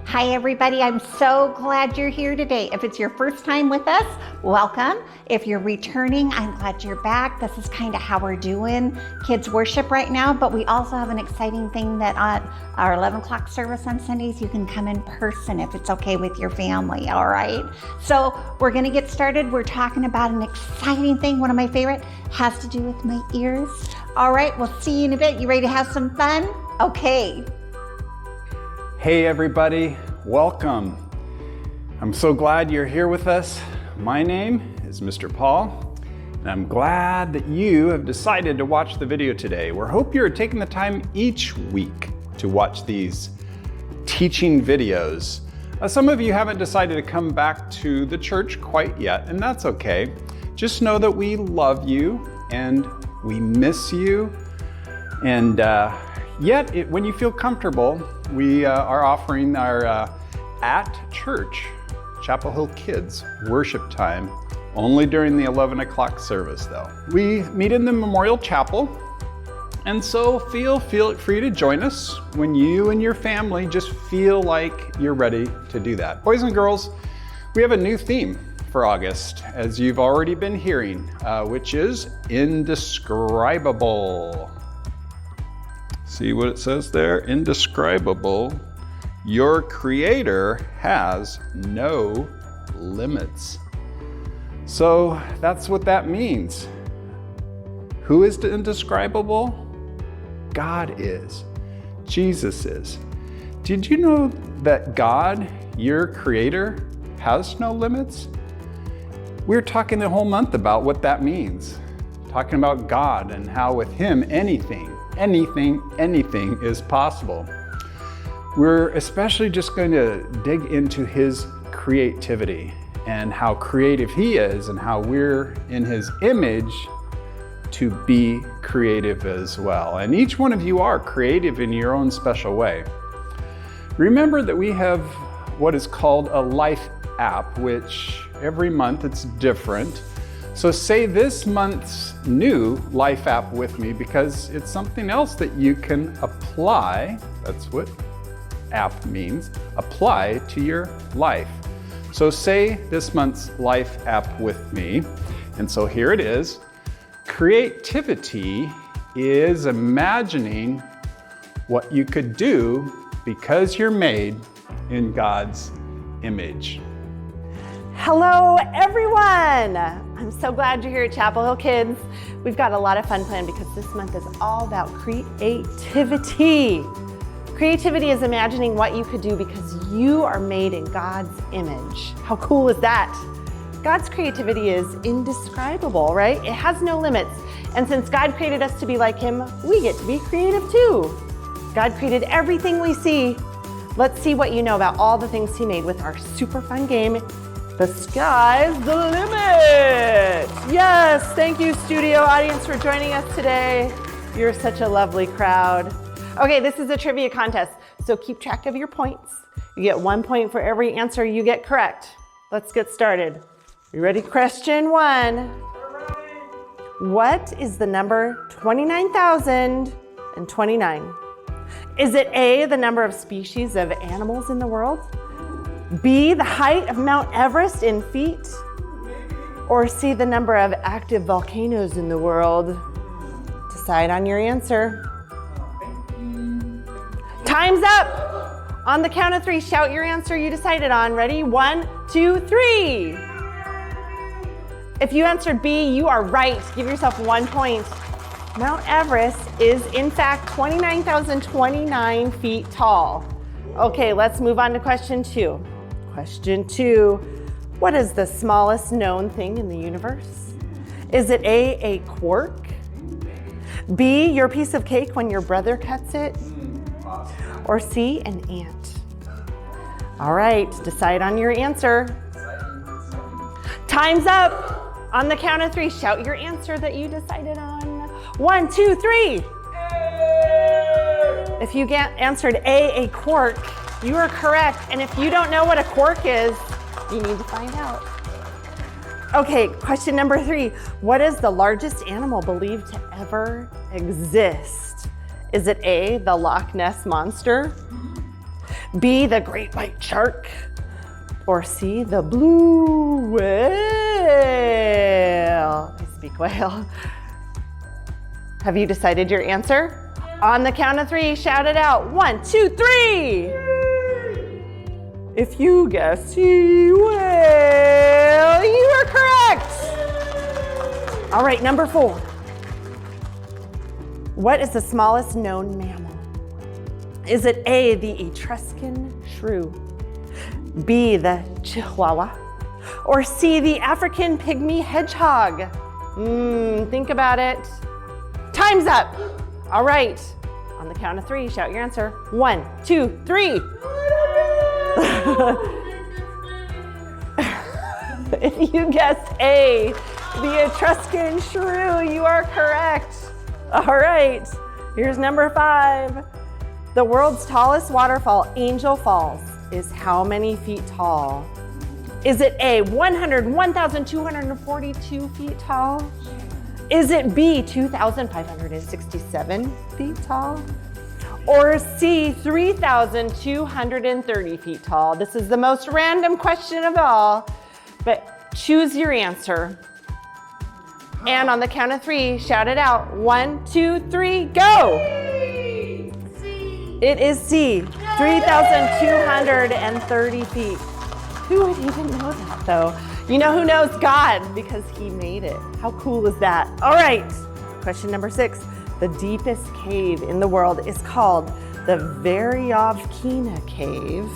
Hi everybody, I'm so glad you're here today. If it's your first time with us, welcome. If you're returning, I'm glad you're back. This is kind of how we're doing kids worship right now, but we also have an exciting thing that on our 11 o'clock service on Sundays, you can come in person if it's okay with your family, all right? So we're gonna get started. We're talking about an exciting thing, one of my favorite, has to do with my ears. All right, we'll see you in a bit. You ready to have some fun? Okay. Hey everybody, welcome. I'm so glad you're here with us. My name is Mr. Paul, and I'm glad that you have decided to watch the video today. We hope you're taking the time each week to watch these teaching videos. Some of you haven't decided to come back to the church quite yet, and that's okay. Just know that we love you and we miss you, and yet when you feel comfortable, we are offering our at church Chapel Hill Kids worship time only during the 11 o'clock service though. We meet in the Memorial Chapel, and so feel free to join us when you and your family just feel like you're ready to do that. Boys and girls, we have a new theme for August, as you've already been hearing, which is Indescribable. See what it says there? Indescribable. Your Creator has no limits. So that's what that means. Who is the indescribable? God is. Jesus is. Did you know that God, your Creator, has no limits? We're talking the whole month about what that means. Talking about God and how with Him anything is possible. We're especially just going to dig into His creativity and how creative He is and how we're in His image to be creative as well. And each one of you are creative in your own special way. Remember that we have what is called a life app, which every month it's different. So say this month's new life app with me, because it's something else that you can apply. That's what app means, apply to your life. So say this month's life app with me. And so here it is. Creativity is imagining what you could do because you're made in God's image. Hello, everyone. I'm so glad you're here at Chapel Hill Kids. We've got a lot of fun planned because this month is all about creativity. Creativity is imagining what you could do because you are made in God's image. How cool is that? God's creativity is indescribable, right? It has no limits. And since God created us to be like Him, we get to be creative too. God created everything we see. Let's see what you know about all the things He made with our super fun game, The Sky's the Limit. Yes, thank you, studio audience, for joining us today. You're such a lovely crowd. Okay, this is a trivia contest, so keep track of your points. You get 1 point for every answer you get correct. Let's get started. You ready? Question 1. What is the number 29,029? Is it A, the number of species of animals in the world? B, the height of Mount Everest in feet? Or C, the number of active volcanoes in the world? Decide on your answer. Time's up! On the count of 3, shout your answer you decided on. Ready? 1, 2, 3. If you answered B, you are right. Give yourself 1 point. Mount Everest is, in fact, 29,029 feet tall. Okay, let's move on to question 2. Question 2, what is the smallest known thing in the universe? Is it A, quark? B, your piece of cake when your brother cuts it? Or C, an ant? All right, decide on your answer. Time's up. On the count of 3, shout your answer that you decided on. 1, 2, 3. If you answered A, quark, you are correct. And if you don't know what a quark is, you need to find out. Okay, question number 3. What is the largest animal believed to ever exist? Is it A, the Loch Ness Monster? B, the great white shark, or C, the blue whale? I speak whale. Have you decided your answer? On the count of 3, shout it out. 1, 2, 3. If you guess sea whale, you are correct. All right, number 4. What is the smallest known mammal? Is it A, the Etruscan shrew, B, the chihuahua, or C, the African pygmy hedgehog? Think about it. Time's up. All right, on the count of 3, shout your answer. 1, 2, 3. If you guessed A, the Etruscan shrew, you are correct. All right, here's number 5. The world's tallest waterfall, Angel Falls, is how many feet tall? Is it A, 101,242 feet tall? Is it B, 2,567 feet tall? Or C, 3,230 feet tall? This is the most random question of all, but choose your answer. And on the count of 3, shout it out. 1, 2, 3, go! It is C, 3,230 feet. Who would even know that though? You know who knows? God, because he made it. How cool is that? All right, question number 6. The deepest cave in the world is called the Veryovkina Cave,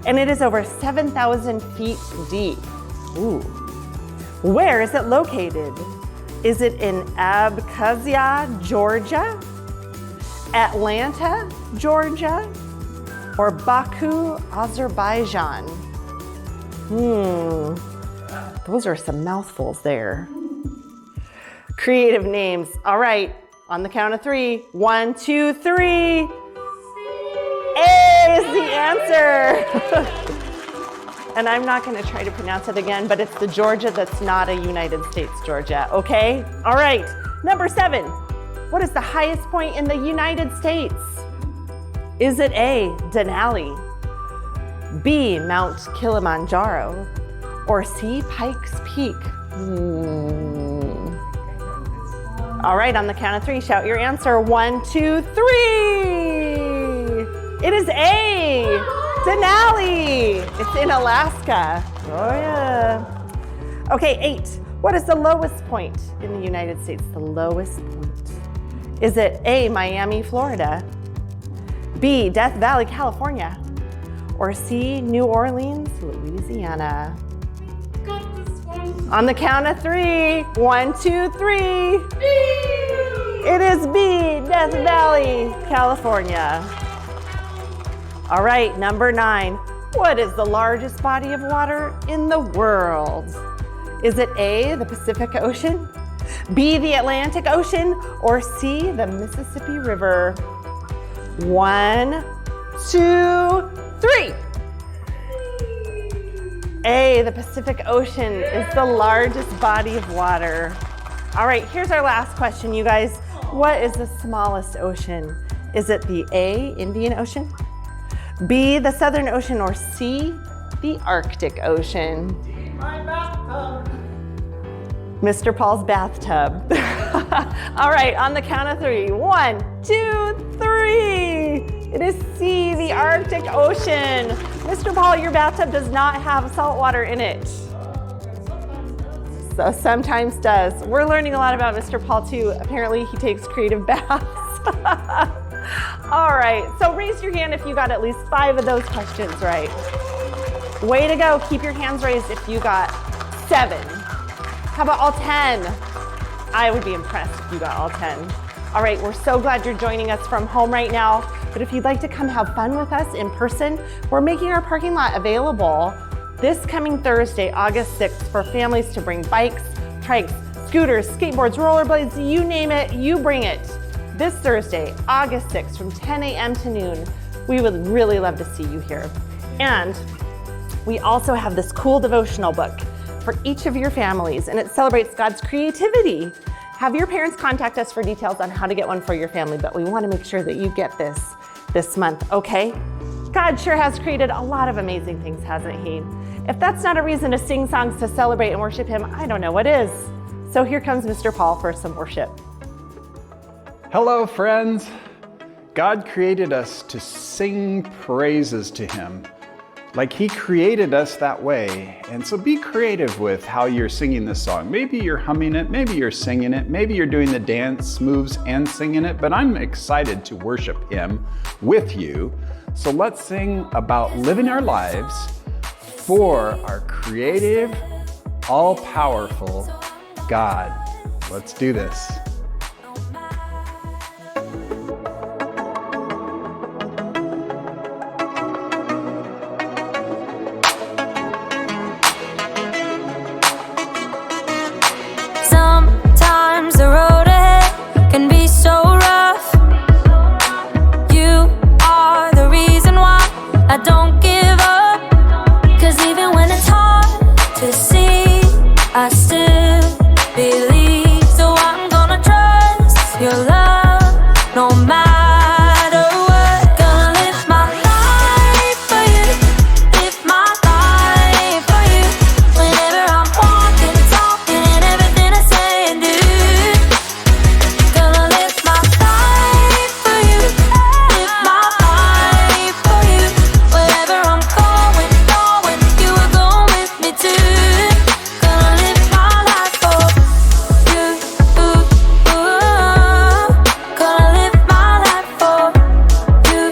and it is over 7,000 feet deep. Ooh. Where is it located? Is it in Abkhazia, Georgia, Atlanta, Georgia, or Baku, Azerbaijan? Those are some mouthfuls there. Creative names. All right, on the count of 3. 1, 2, 3. A is the answer. And I'm not going to try to pronounce it again, but it's the Georgia that's not a United States Georgia, okay? All right, number 7. What is the highest point in the United States? Is it A, Denali, B, Mount Kilimanjaro, or C, Pikes Peak? All right, on the count of 3, shout your answer. 1, 2, 3. It is A, Denali. It's in Alaska. Oh yeah. Okay, 8. What is the lowest point in the United States? The lowest point. Is it A, Miami, Florida, B, Death Valley, California, or C, New Orleans, Louisiana? On the count of 3. 1, 2, 3. B. It is B, Death Valley, California. All right, number 9. What is the largest body of water in the world? Is it A, the Pacific Ocean, B, the Atlantic Ocean, or C, the Mississippi River? 1, 2, 3. A, the Pacific Ocean is the largest body of water. All right, here's our last question, you guys. What is the smallest ocean? Is it the A, Indian Ocean, B, the Southern Ocean, or C, the Arctic Ocean? My bathtub. Mr. Paul's bathtub. All right, on the count of 3. 1, 2, 3. It is C, the Arctic Ocean. Mr. Paul, your bathtub does not have salt water in it. So sometimes does. We're learning a lot about Mr. Paul too. Apparently he takes creative baths. All right, so raise your hand if you got at least 5 of those questions right. Way to go, keep your hands raised if you got 7. How about all 10? I would be impressed if you got all 10. All right, we're so glad you're joining us from home right now, but if you'd like to come have fun with us in person, we're making our parking lot available this coming Thursday, August 6th, for families to bring bikes, trikes, scooters, skateboards, rollerblades, you name it, you bring it. This Thursday, August 6th, from 10 a.m. to noon. We would really love to see you here. And we also have this cool devotional book for each of your families, and it celebrates God's creativity. Have your parents contact us for details on how to get one for your family, but we want to make sure that you get this month, okay? God sure has created a lot of amazing things, hasn't he? If that's not a reason to sing songs to celebrate and worship him, I don't know what is. So here comes Mr. Paul for some worship. Hello, friends. God created us to sing praises to him. Like he created us that way. And so be creative with how you're singing this song. Maybe you're humming it, maybe you're singing it, maybe you're doing the dance moves and singing it, but I'm excited to worship him with you. So let's sing about living our lives for our creative, all-powerful God. Let's do this. Sometimes the road ahead can be so rough. You are the reason why I don't give up. 'Cause even when it's hard to see, I still believe. So I'm gonna trust your love no matter what. Gonna live my life for you, live my life for you. Whenever I'm walking, talking, and everything I say and do. Gonna live my life for you, live my life for you. Wherever I'm going, you are going with me too. Gonna live my life for you, Gonna live my life for you,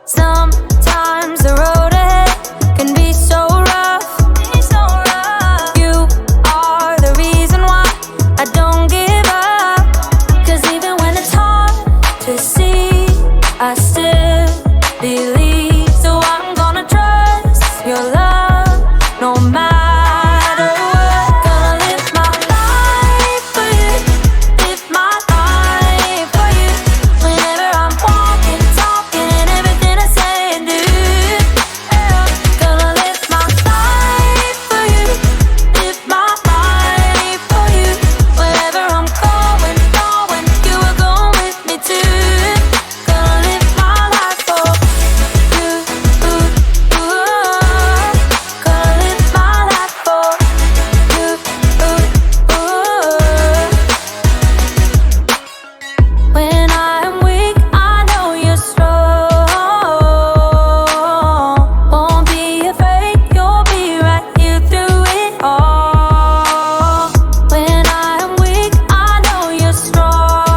Sometimes the road ahead can be so rough. You are the reason why I don't give up. 'Cause even when it's hard to see, I still believe. So I'm gonna trust your love no matter what. Gonna live my life for you, live my life for you. Whenever I'm walking, talking, and everything I say and do. Gonna live my life for you, live my life for you. Wherever I'm going, you are going with me too. Gonna live my life for you, Gonna live my life for you, When I'm weak, I know you're strong. Won't be afraid, you'll be right here through it all. When I'm weak, I know you're strong.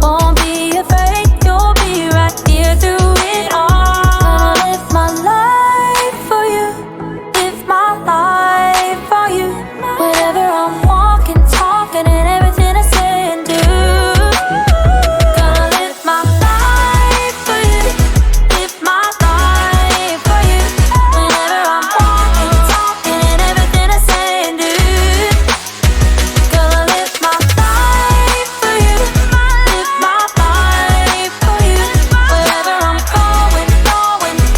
Won't be afraid, you'll be right here through it all. Gonna live my life for you, live my life for you. Whenever I'm walking, talking, and everything I say and do. Gonna live my life for you, live my life for you. Whenever I'm walking, talking, and everything I say and do. Gonna live my life for you, live my life for you. Wherever I'm going,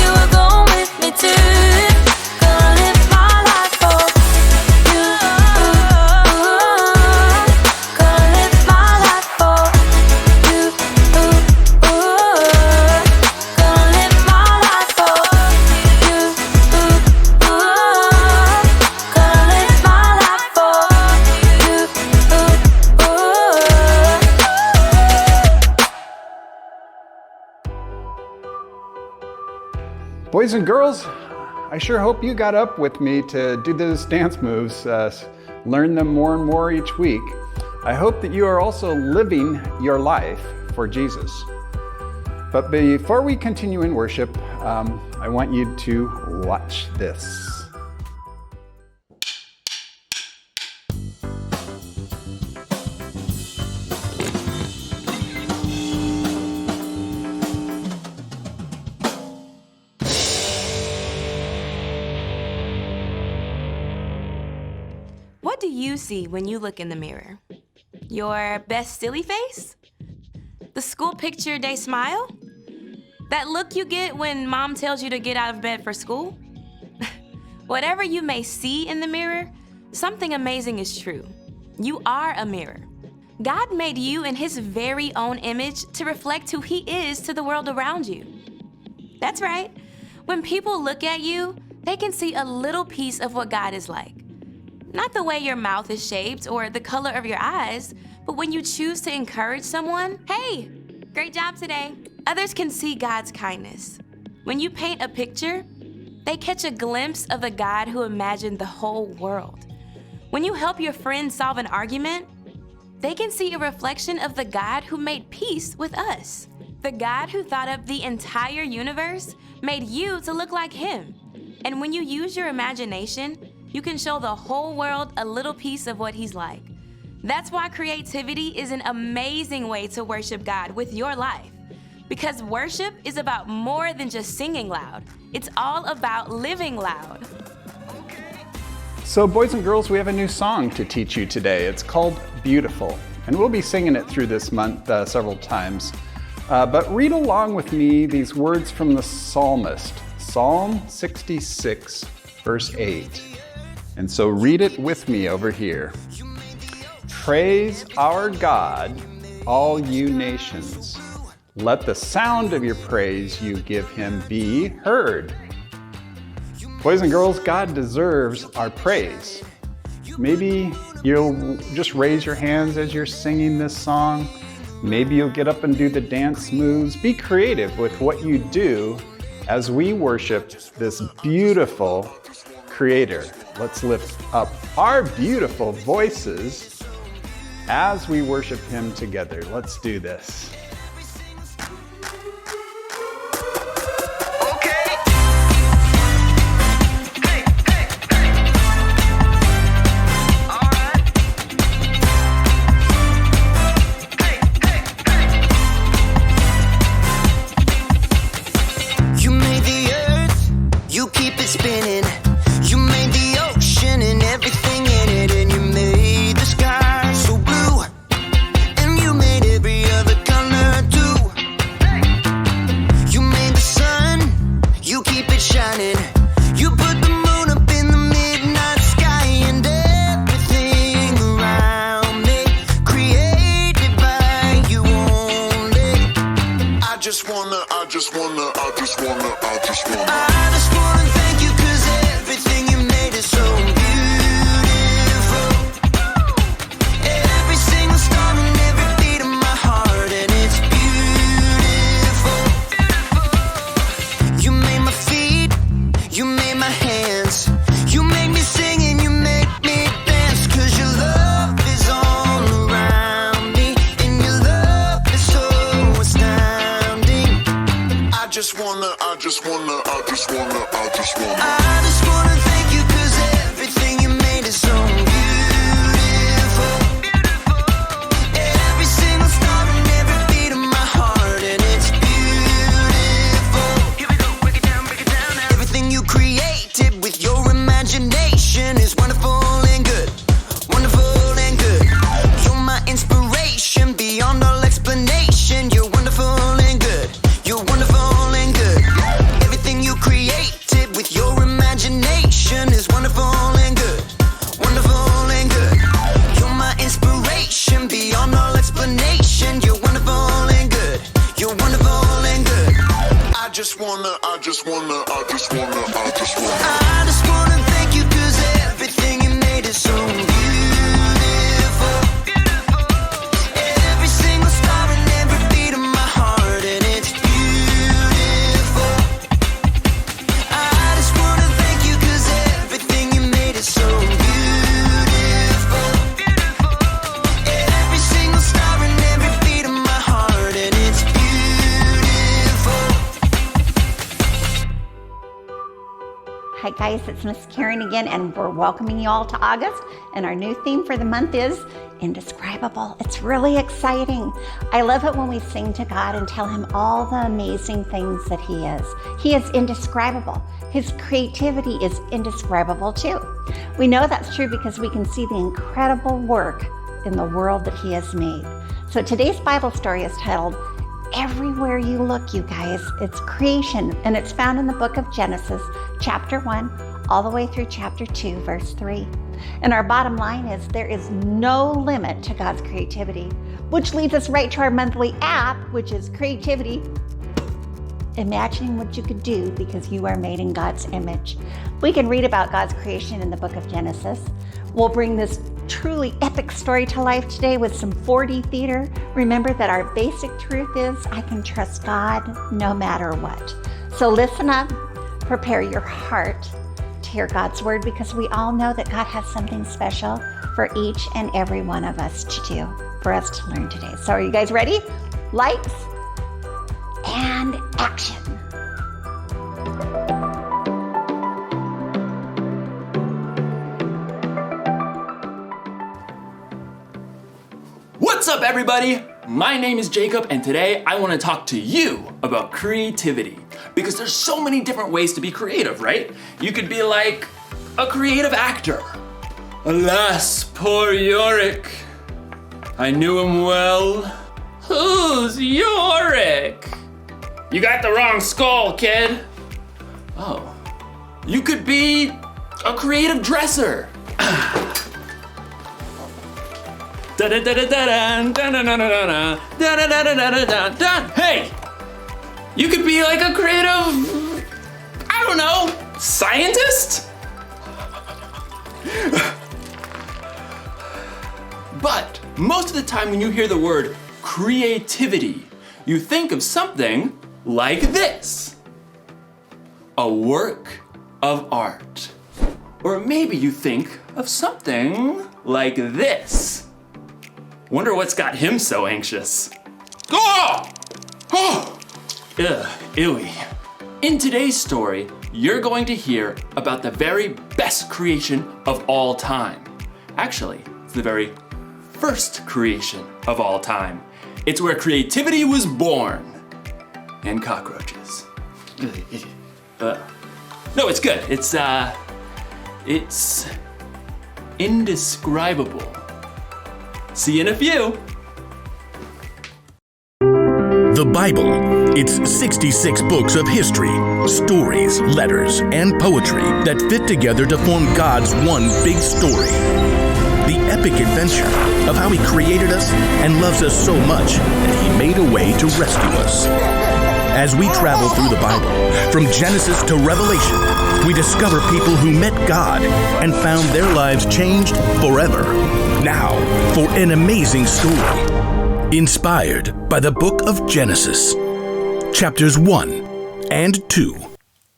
you are going with me too. Gonna live my life for you, Gonna live my life for you, Gonna live my life for you, Gonna live my life for you. Boys and girls, I sure hope you got up with me to do those dance moves, learn them more and more each week. I hope that you are also living your life for Jesus. But before we continue in worship, I want you to watch this. What do you see when you look in the mirror? Your best silly face? The school picture day smile? That look you get when mom tells you to get out of bed for school? Whatever you may see in the mirror, something amazing is true. You are a mirror. God made you in His very own image to reflect who He is to the world around you. That's right. When people look at you, they can see a little piece of what God is like. Not the way your mouth is shaped or the color of your eyes, but when you choose to encourage someone, hey, great job today. Others can see God's kindness. When you paint a picture, they catch a glimpse of the God who imagined the whole world. When you help your friend solve an argument, they can see a reflection of the God who made peace with us. The God who thought up the entire universe made you to look like Him. And when you use your imagination, you can show the whole world a little piece of what He's like. That's why creativity is an amazing way to worship God with your life. Because worship is about more than just singing loud. It's all about living loud. So boys and girls, we have a new song to teach you today. It's called Beautiful, and we'll be singing it through this month several times. But read along with me these words from the psalmist, Psalm 66, verse 8. And so read it with me over here. Praise our God, all you nations. Let the sound of your praise you give Him be heard. Boys and girls, God deserves our praise. Maybe you'll just raise your hands as you're singing this song. Maybe you'll get up and do the dance moves. Be creative with what you do as we worship this beautiful Creator. Let's lift up our beautiful voices as we worship Him together. Let's do this. I just wanna thank you 'cause everything you made is so beautiful. Every single star and every beat of my heart, and it's beautiful. You made my feet, you made my hands, you make me sing and you make me dance, 'cause your love is all around me, and your love is so astounding. I just wanna thank you 'cause everything you made is so beautiful. Every single star and every beat of my heart, and it's beautiful. Here we go, break it down now. Everything you created with your imagination is wonderful and good, wonderful and good. You're my inspiration beyond all explanation. You're wonderful and good, you're wonderful and good. Everything you created with your imagination is wonderful and good, wonderful and good. You're my inspiration beyond all explanation. You're wonderful and good, you're wonderful and good. I just wanna thank you 'cause everything you made is so beautiful. Every single star and every beat of my heart, and it's beautiful. I just wanna thank you 'cause everything you made is so beautiful. Every single star and every beat of my heart, and it's beautiful. Hi guys, it's Miss Karen again, and we're welcoming you all to August, and our new theme for the month is Indescribable. It's really exciting. I love it when we sing to God and tell Him all the amazing things that He is. He is indescribable. His creativity is indescribable too. We know that's true because we can see the incredible work in the world that He has made. So today's Bible story is titled Everywhere You Look, you guys. It's creation, and it's found in the book of Genesis, chapter 1, all the way through chapter 2, verse 3. And our bottom line is there is no limit to God's creativity, which leads us right to our monthly app, which is Creativity. Imagining what you could do because you are made in God's image. We can read about God's creation in the book of Genesis. We'll bring this truly epic story to life today with some 4D theater. Remember that our basic truth is I can trust God no matter what. So listen up, prepare your heart to hear God's word, because we all know that God has something special for each and every one of us to do, for us to learn today. So are you guys ready? Lights and action. What's up, everybody? My name is Jacob, and today I want to talk to you about creativity, because there's so many different ways to be creative, right? You could be like a creative actor. Alas, poor Yorick. I knew him well. Who's Yorick? You got the wrong skull, kid. Oh. You could be a creative dresser. Hey! You could be like a creative, I don't know, scientist? But most of the time when you hear the word creativity, you think of something like this. A work of art. Or maybe you think of something like this. Wonder what's got him so anxious. Oh! Oh! Ugh, ewy. In today's story, you're going to hear about the very best creation of all time. Actually, it's the very first creation of all time. It's where creativity was born. And cockroaches. No, it's good. It's indescribable. See you in a few. The Bible. It's 66 books of history, stories, letters, and poetry that fit together to form God's one big story. The epic adventure of how He created us and loves us so much that He made a way to rescue us. As we travel through the Bible, from Genesis to Revelation, we discover people who met God and found their lives changed forever. Now, for an amazing story, inspired by the book of Genesis, chapters 1 and 2.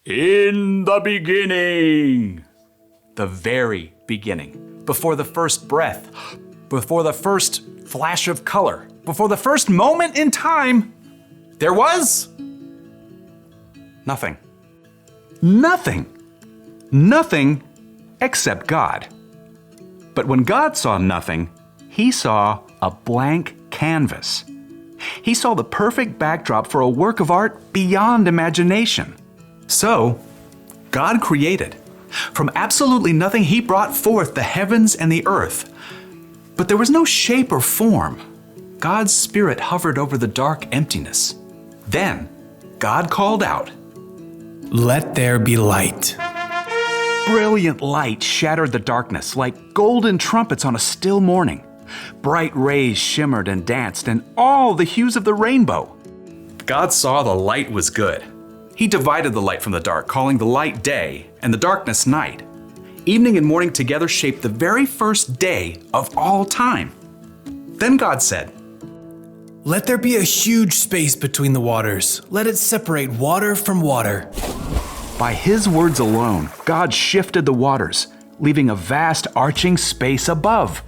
In the beginning. The very beginning. Before the first breath. Before the first flash of color. Before the first moment in time. There was nothing. Nothing. Nothing except God. But when God saw nothing, He saw a blank canvas. He saw the perfect backdrop for a work of art beyond imagination. So, God created. From absolutely nothing, He brought forth the heavens and the earth. But there was no shape or form. God's Spirit hovered over the dark emptiness. Then, God called out, "Let there be light." Brilliant light shattered the darkness like golden trumpets on a still morning. Bright rays shimmered and danced in all the hues of the rainbow. God saw the light was good. He divided the light from the dark, calling the light day and the darkness night. Evening and morning together shaped the very first day of all time. Then God said, "Let there be a huge space between the waters. Let it separate water from water." By His words alone, God shifted the waters, leaving a vast arching space above,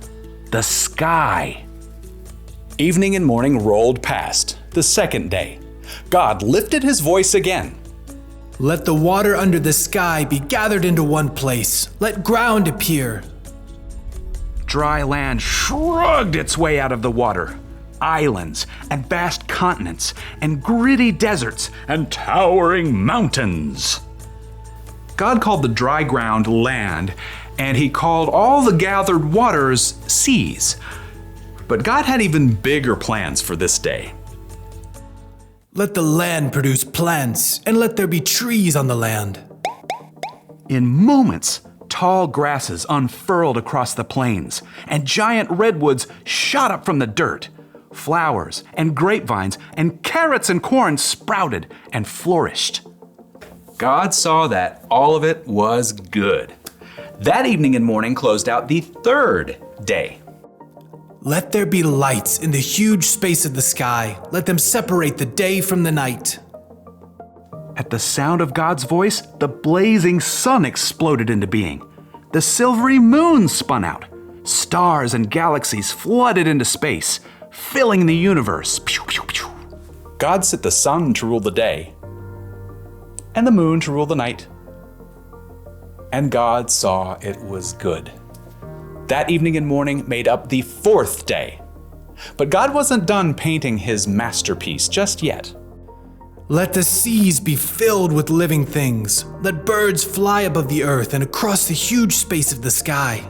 the sky. Evening and morning rolled past, the second day. God lifted His voice again. "Let the water under the sky be gathered into one place. Let ground appear." Dry land shrugged its way out of the water. Islands and vast continents and gritty deserts and towering mountains. God called the dry ground land, and He called all the gathered waters seas. But God had even bigger plans for this day. "Let the land produce plants, and let there be trees on the land." In moments, tall grasses unfurled across the plains, and giant redwoods shot up from the dirt. Flowers and grapevines and carrots and corn sprouted and flourished. God saw that all of it was good. That evening and morning closed out the third day. Let there be lights in the huge space of the sky. Let them separate the day from the night. At the sound of God's voice, the blazing sun exploded into being. The silvery moon spun out. Stars and galaxies flooded into space, filling the universe. Pew, pew, pew. God set the sun to rule the day, and the moon to rule the night. And God saw it was good. That evening and morning made up the fourth day. But God wasn't done painting his masterpiece just yet. Let the seas be filled with living things. Let birds fly above the earth and across the huge space of the sky.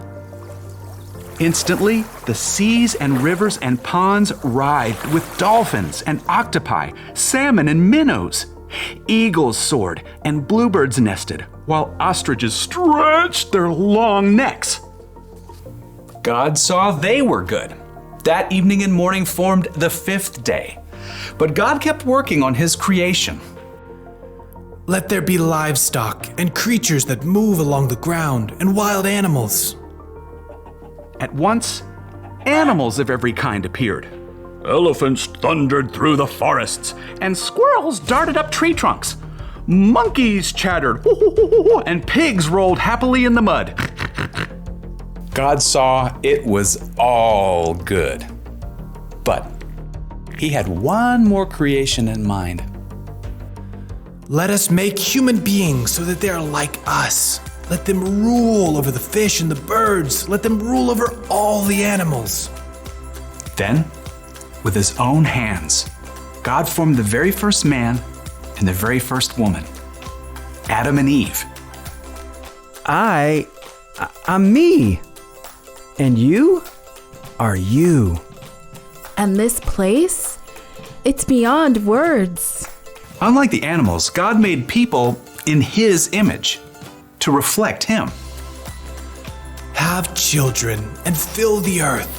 Instantly, the seas and rivers and ponds writhed with dolphins and octopi, salmon and minnows. Eagles soared and bluebirds nested, while ostriches stretched their long necks. God saw they were good. That evening and morning formed the fifth day. But God kept working on his creation. Let there be livestock and creatures that move along the ground and wild animals. At once, animals of every kind appeared. Elephants thundered through the forests, and squirrels darted up tree trunks. Monkeys chattered, and pigs rolled happily in the mud. God saw it was all good. But he had one more creation in mind. Let us make human beings so that they are like us. Let them rule over the fish and the birds. Let them rule over all the animals. Then, with his own hands, God formed the very first man and the very first woman, Adam and Eve. I'm me. And you are you. And this place? It's beyond words. Unlike the animals, God made people in his image to reflect him. Have children and fill the earth.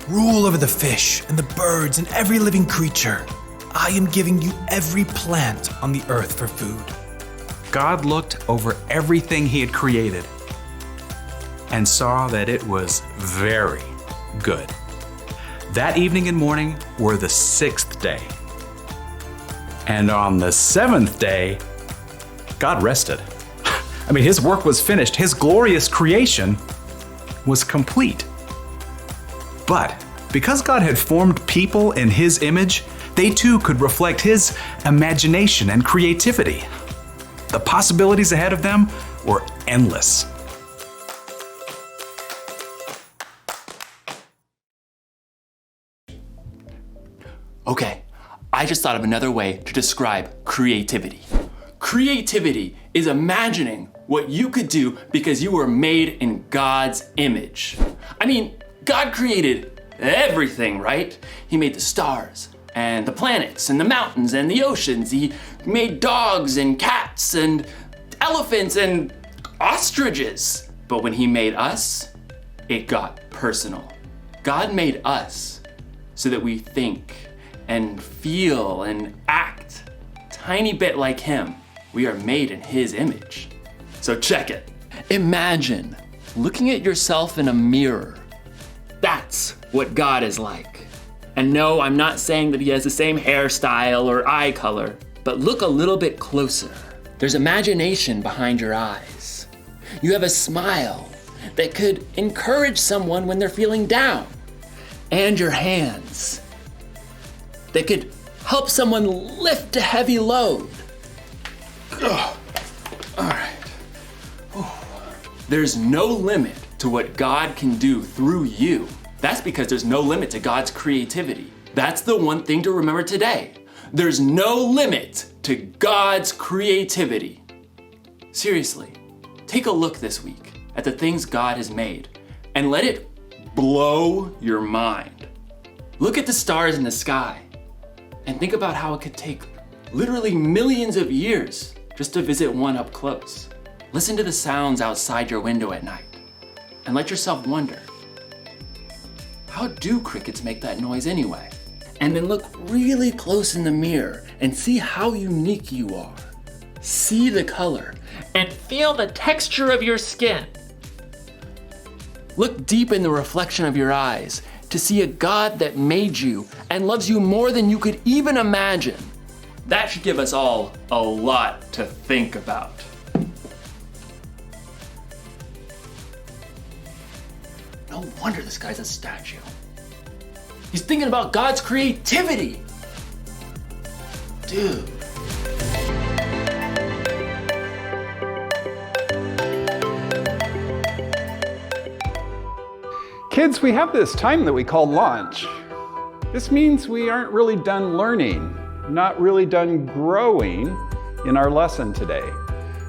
Rule over the fish and the birds and every living creature. I am giving you every plant on the earth for food. God looked over everything he had created and saw that it was very good. That evening and morning were the sixth day. And on the seventh day, God rested. His work was finished. His glorious creation was complete. But because God had formed people in his image, they too could reflect his imagination and creativity. The possibilities ahead of them were endless. Okay, I just thought of another way to describe creativity. Creativity is imagining what you could do because you were made in God's image. God created everything, right? He made the stars and the planets and the mountains and the oceans. He made dogs and cats and elephants and ostriches. But when he made us, it got personal. God made us so that we think and feel and act tiny bit like him. We are made in his image. So check it. Imagine looking at yourself in a mirror. That's what God is like. And no, I'm not saying that he has the same hairstyle or eye color, but look a little bit closer. There's imagination behind your eyes. You have a smile that could encourage someone when they're feeling down. And your hands that could help someone lift a heavy load. All right. There's no limit to what God can do through you. That's because there's no limit to God's creativity. That's the one thing to remember today. There's no limit to God's creativity. Seriously, take a look this week at the things God has made and let it blow your mind. Look at the stars in the sky and think about how it could take literally millions of years just to visit one up close. Listen to the sounds outside your window at night and let yourself wonder, how do crickets make that noise anyway? And then look really close in the mirror and see how unique you are. See the color and feel the texture of your skin. Look deep in the reflection of your eyes to see a God that made you and loves you more than you could even imagine. That should give us all a lot to think about. No wonder this guy's a statue. He's thinking about God's creativity. Dude. Kids, we have this time that we call launch. This means we aren't really done learning, not really done growing in our lesson today.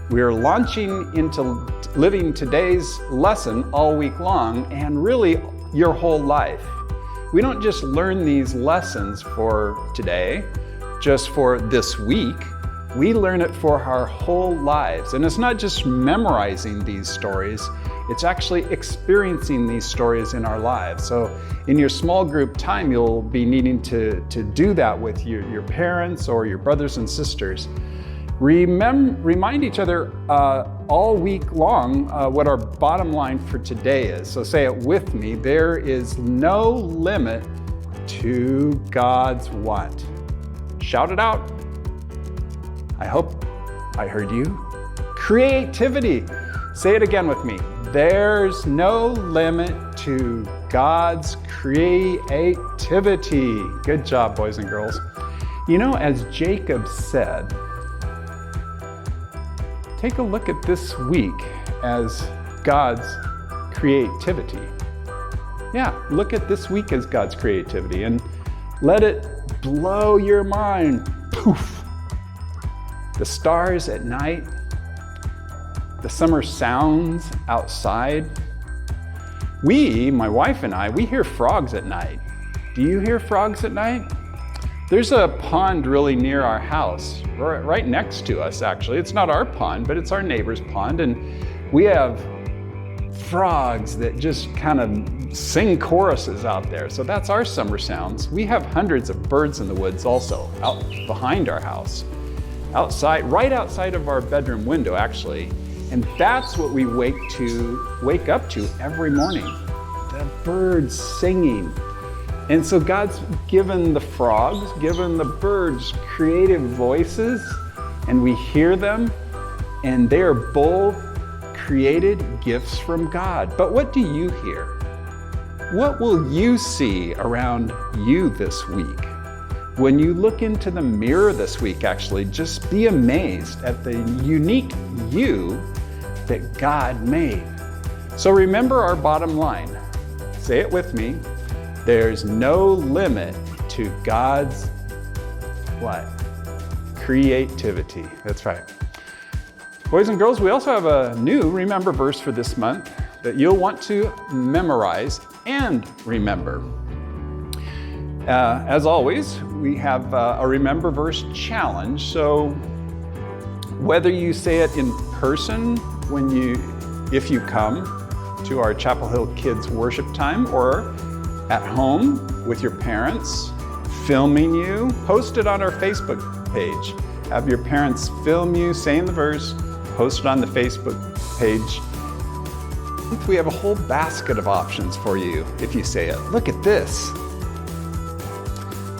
We are launching into living today's lesson all week long and really your whole life. We don't just learn these lessons for today, just for this week. We learn it for our whole lives. And it's not just memorizing these stories, it's actually experiencing these stories in our lives. So in your small group time, you'll be needing to do that with your parents or your brothers and sisters. Remind each other all week long what our bottom line for today is. So say it with me. There is no limit to God's what? Shout it out. I hope I heard you. Creativity. Say it again with me. There's no limit to God's creativity. Good job, boys and girls. You know, as Jacob said, take a look at this week as God's creativity. Yeah, look at this week as God's creativity and let it blow your mind. Poof. The stars at night, the summer sounds outside. My wife and I, we hear frogs at night. Do you hear frogs at night? There's a pond really near our house, right next to us actually. It's not our pond, but it's our neighbor's pond, and we have frogs that just kind of sing choruses out there. So that's our summer sounds. We have hundreds of birds in the woods also, out behind our house. Right outside of our bedroom window actually. And that's what we wake up to every morning. The birds singing. And so God's given the frogs, given the birds creative voices, and we hear them, and they are both created gifts from God. But what do you hear? What will you see around you this week? When you look into the mirror this week, actually, just be amazed at the unique you that God made. So remember our bottom line. Say it with me. There's no limit to God's what? Creativity. That's right. Boys and girls, we also have a new remember verse for this month that you'll want to memorize and remember. As always, we have a remember verse challenge. So whether you say it in person if you come to our Chapel Hill Kids worship time, or at home with your parents, filming you, post it on our Facebook page. Have your parents film you saying the verse, post it on the Facebook page. We have a whole basket of options for you if you say it. Look at this.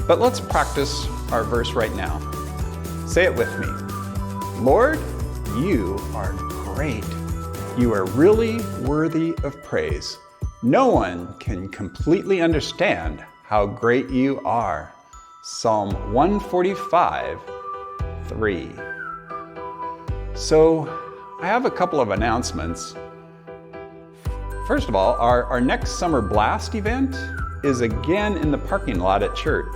But let's practice our verse right now. Say it with me. Lord, you are great. You are really worthy of praise. No one can completely understand how great you are. Psalm 145:3. So I have a couple of announcements. First of all, our next Summer Blast event is again in the parking lot at church.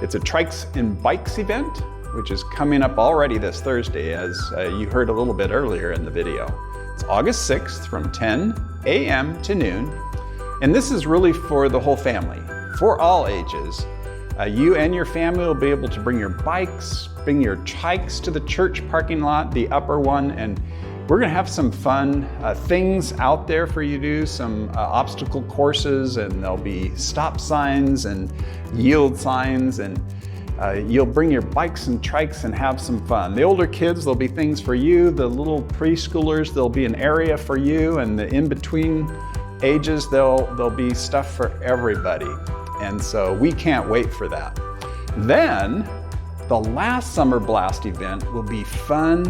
It's a Trikes and Bikes event, which is coming up already this Thursday, as you heard a little bit earlier in the video. It's August 6th from 10 a.m. to noon. And this is really for the whole family, for all ages. You and your family will be able to bring your bikes, bring your hikes to the church parking lot, the upper one, and we're gonna have some fun things out there for you to do, some obstacle courses, and there'll be stop signs and yield signs, and you'll bring your bikes and trikes and have some fun. The older kids, there'll be things for you. The little preschoolers, there'll be an area for you, and the in-between ages, there'll be stuff for everybody. And so we can't wait for that. Then, the last Summer Blast event will be fun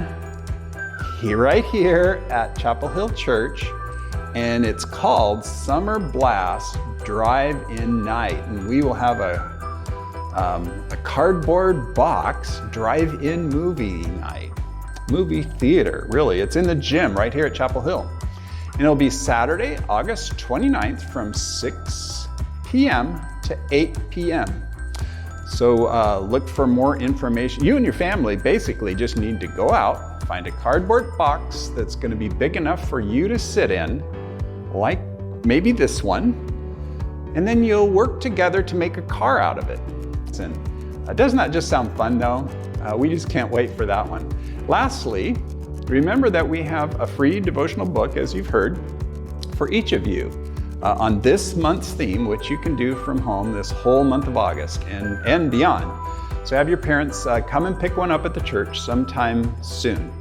right here at Chapel Hill Church, and it's called Summer Blast Drive-In Night. And we will have a cardboard box drive-in movie night. Movie theater, really. It's in the gym right here at Chapel Hill. And it'll be Saturday, August 29th from 6 p.m. to 8 p.m. So look for more information. You and your family basically just need to go out, find a cardboard box that's going to be big enough for you to sit in, like maybe this one, and then you'll work together to make a car out of it. And doesn't that just sound fun though? We just can't wait for that one. Lastly, remember that we have a free devotional book, as you've heard, for each of you on this month's theme, which you can do from home this whole month of August and beyond. So have your parents come and pick one up at the church sometime soon.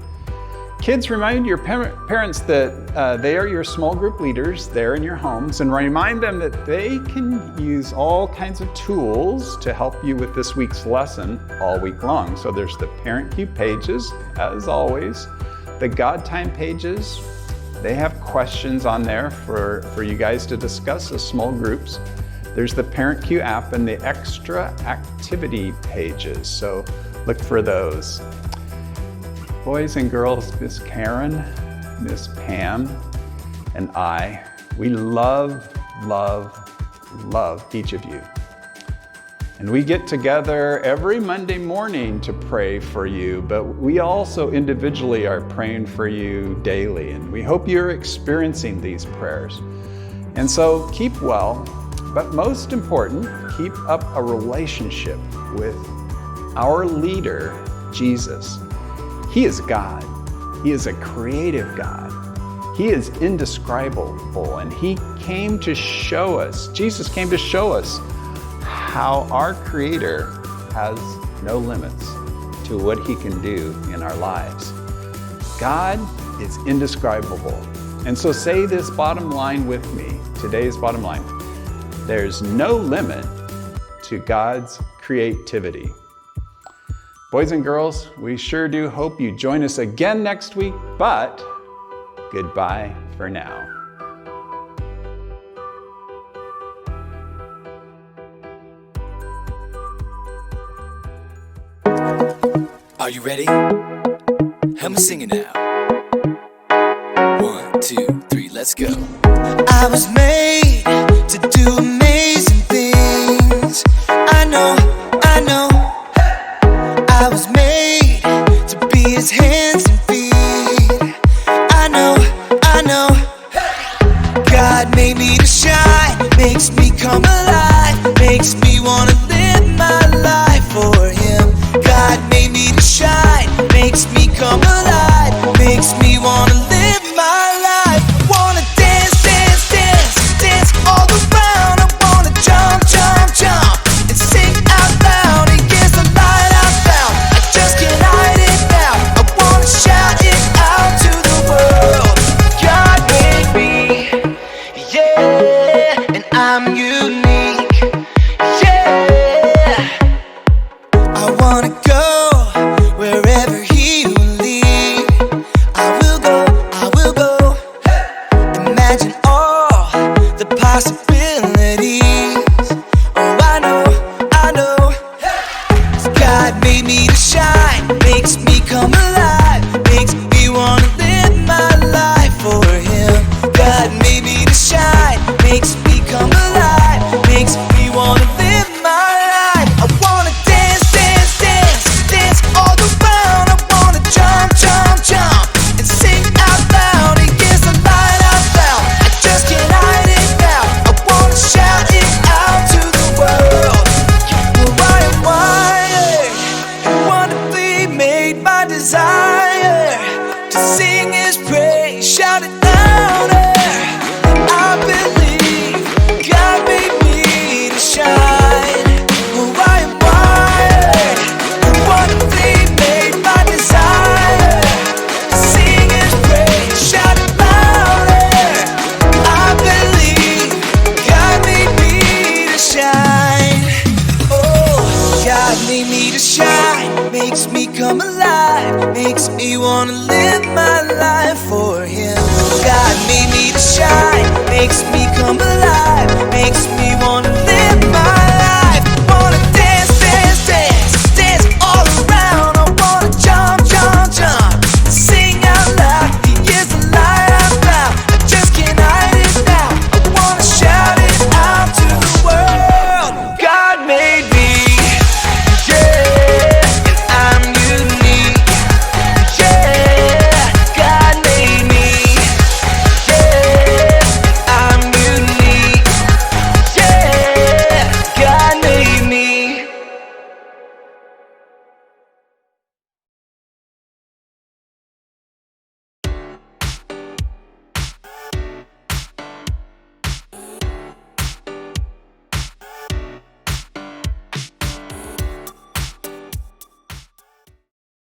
Kids, remind your parents that they are your small group leaders there in your homes, and remind them that they can use all kinds of tools to help you with this week's lesson all week long. So there's the Parent Cue pages, as always, the God Time pages. They have questions on there for you guys to discuss as small groups. There's the Parent Cue app and the extra activity pages, so look for those. Boys and girls, Miss Karen, Miss Pam, and I, we love each of you. And we get together every Monday morning to pray for you, but we also individually are praying for you daily, and we hope you're experiencing these prayers. And so keep well, but most important, keep up a relationship with our leader, Jesus. He is God. He is a creative God. He is indescribable, and He came to show us, Jesus came to show us how our Creator has no limits to what He can do in our lives. God is indescribable. And so say this bottom line with me, today's bottom line. There's no limit to God's creativity. Boys and girls, we sure do hope you join us again next week, but goodbye for now. Are you ready? Help me sing it now. 1, 2, 3, let's go. I was made to do amazing things. I know. I was made to be His hands and feet. I know. God made me to shine, makes me come alive, makes me wanna live.